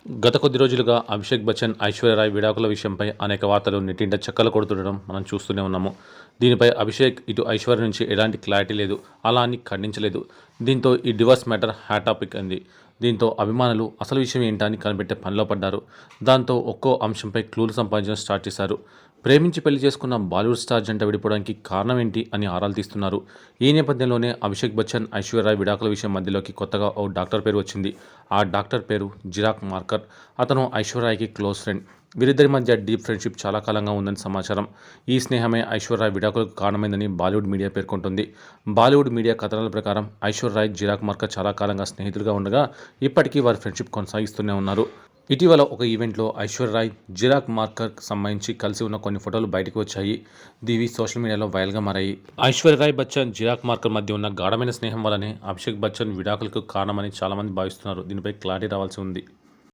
గత కొద్ది రోజులుగా అభిషేక్ బచ్చన్, ఐశ్వర్య రాయ్ విడాకుల విషయంపై అనేక వార్తలు నెట్టింట చక్కర్లు కొడుతుండడం మనం చూస్తూనే ఉన్నాము. దీనిపై అభిషేక్ ఇటు ఐశ్వర్య నుంచి ఎలాంటి క్లారిటీ లేదు, అలా అని ఖండించలేదు. దీంతో ఈ డివోర్స్ మ్యాటర్ హాట్ టాపిక్ అయింది. దీంతో అభిమానులు అసలు విషయం ఏంటా అని కనిపెట్టే పనిలో పడ్డారు. దాంతో ఒక్కో అంశంపై క్లూలు సంపాదించడం స్టార్ట్ చేశారు. ప్రేమించి పెళ్లి చేసుకున్న బాలీవుడ్ స్టార్ జంట విడిపోవడానికి కారణం ఏంటి అని ఆరాలు తీస్తున్నారు. ఈ నేపథ్యంలోనే అభిషేక్ బచ్చన్, ఐశ్వర్య రాయ్ విడాకుల విషయం మధ్యలోకి కొత్తగా ఓ డాక్టర్ పేరు వచ్చింది. ఆ డాక్టర్ పేరు జిరాక్ మార్కర్. అతను ఐశ్వర్య రాయ్కి క్లోజ్ ఫ్రెండ్. వీరిద్దరి మధ్య డీప్ ఫ్రెండ్షిప్ చాలా కాలంగా ఉందని సమాచారం. ఈ స్నేహమే ఐశ్వర్య రాయ్ విడాకులకు కారణమైందని బాలీవుడ్ మీడియా పేర్కొంటుంది. బాలీవుడ్ మీడియా కథనాల ప్రకారం ఐశ్వర్య రాయ్, జిరాక్ మార్కర్ చాలా కాలంగా స్నేహితులుగా ఉండగా ఇప్పటికీ వారి ఫ్రెండ్షిప్ కొనసాగిస్తూనే ఉన్నారు. ఇటీవల ఒక ఈవెంట్లో ఐశ్వర్య రాయ్, జిరాక్ మార్కర్కి సంబంధించి కలిసి ఉన్న కొన్ని ఫోటోలు బయటకు వచ్చాయి. ఇవి సోషల్ మీడియాలో వైరల్గా మారాయి. ఐశ్వర్య రాయ్ బచ్చన్, జిరాక్ మార్కర్ మధ్య ఉన్న గాఢమైన స్నేహం వల్లనే అభిషేక్ బచ్చన్ విడాకులకు కారణమని చాలామంది భావిస్తున్నారు. దీనిపై క్లారిటీ రావాల్సి ఉంది.